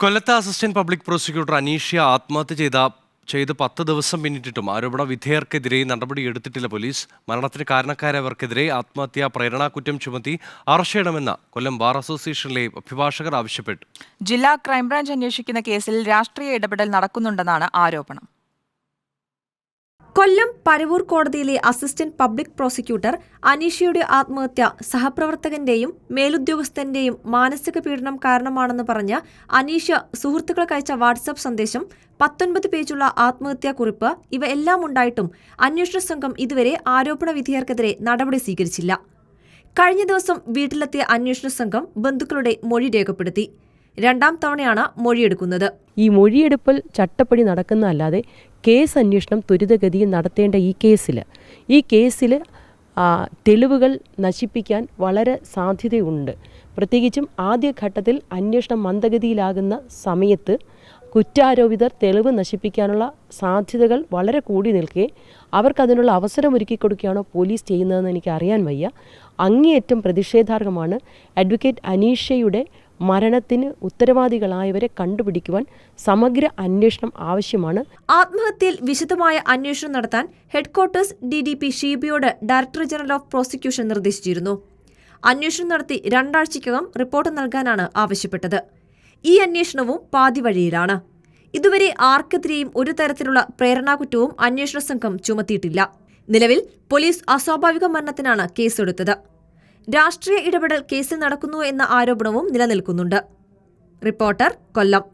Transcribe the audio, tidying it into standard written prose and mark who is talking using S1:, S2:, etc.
S1: കൊല്ലത്തെ assistant public prosecutor Aneeshya ആത്മഹത്യ ചെയ്ത് 10 ദിവസം പിന്നിട്ടിട്ടും ആരോപണ വിധേയർക്കെതിരെ നടപടിയെടുത്തിട്ടില്ല പോലീസ്. മരണത്തിന് കാരണക്കാരവർക്കെതിരെ ആത്മഹത്യാ പ്രേരണാകുറ്റം ചുമത്തി അറസ്റ്റ് ചെയ്യണമെന്ന് കൊല്ലം ബാർ അസോസിയേഷനിലെ അഭിഭാഷകർ ആവശ്യപ്പെട്ടു.
S2: ജില്ലാ ക്രൈംബ്രാഞ്ച് അന്വേഷിക്കുന്ന കേസിൽ രാഷ്ട്രീയ ഇടപെടൽ നടക്കുന്നുണ്ടെന്നാണ് ആരോപണം.
S3: കൊല്ലം പരവൂർ കോടതിയിലെ അസിസ്റ്റന്റ് പബ്ലിക് പ്രോസിക്യൂട്ടർ അനീഷയുടെ ആത്മഹത്യ സഹപ്രവർത്തകന്റെയും മേലുദ്യോഗസ്ഥന്റെയും മാനസിക പീഡനം കാരണമാണെന്ന് പറഞ്ഞ് അനീഷ സുഹൃത്തുക്കൾക്കയച്ച വാട്സാപ്പ് സന്ദേശം, 19 പേജുള്ള ആത്മഹത്യാക്കുറിപ്പ് ഇവ എല്ലാം ഉണ്ടായിട്ടും അന്വേഷണ സംഘം ഇതുവരെ ആരോപണ വിധേയർക്കെതിരെ നടപടി സ്വീകരിച്ചില്ല. കഴിഞ്ഞ ദിവസം വീട്ടിലെത്തിയ അന്വേഷണ സംഘം ബന്ധുക്കളുടെ മൊഴി രേഖപ്പെടുത്തി. 2ാം തവണയാണ് മൊഴിയെടുക്കുന്നത്.
S4: ഈ മൊഴിയെടുപ്പിൽ ചട്ടപ്പടി നടക്കുന്നതല്ലാതെ കേസ് അന്വേഷണം ത്വരിതഗതിയിൽ നടത്തേണ്ട ഈ കേസിൽ തെളിവുകൾ നശിപ്പിക്കാൻ വളരെ സാധ്യതയുണ്ട്. പ്രത്യേകിച്ചും ആദ്യഘട്ടത്തിൽ അന്വേഷണം മന്ദഗതിയിലാകുന്ന സമയത്ത് കുറ്റാരോപിതർ തെളിവ് നശിപ്പിക്കാനുള്ള സാധ്യതകൾ വളരെ കൂടി നിൽക്കെ അവർക്കതിനുള്ള അവസരം ഒരുക്കി കൊടുക്കുകയാണോ പോലീസ് ചെയ്യുന്നതെന്ന് എനിക്ക് അറിയാൻ വയ്യ. അങ്ങേയറ്റം പ്രതിഷേധാർഹമാണ്. അഡ്വക്കേറ്റ് അനീഷയുടെ മരണത്തിന് ഉത്തരവാദികളായവരെ കണ്ടുപിടിക്കുവാൻ സമഗ്ര അന്വേഷണം ആവശ്യമാണ്.
S3: ആത്മഹത്യയിൽ വിശദമായ അന്വേഷണം നടത്താൻ ഹെഡ്ക്വാർട്ടേഴ്സ് DDP ഷീബയോട് ഡയറക്ടർ ജനറൽ ഓഫ് പ്രോസിക്യൂഷൻ നിർദ്ദേശിച്ചിരുന്നു. അന്വേഷണം നടത്തി 2 ആഴ്ചയ്ക്കകം റിപ്പോർട്ട് നൽകാനാണ് ആവശ്യപ്പെട്ടത്. ഈ അന്വേഷണവും പാതി വഴിയിലാണ്. ഇതുവരെ ആർക്കെതിരെയും ഒരു തരത്തിലുള്ള പ്രേരണാകുറ്റവും അന്വേഷണ സംഘം ചുമത്തിയിട്ടില്ല. നിലവിൽ പോലീസ് അസ്വാഭാവിക മരണത്തിനാണ് കേസെടുത്തത്. രാഷ്ട്രീയ ഇടപെടൽ കേസിൽ നടക്കുന്നു എന്ന ആരോപണവും നിലനിൽക്കുന്നുണ്ട്. റിപ്പോർട്ടർ, കൊല്ലം.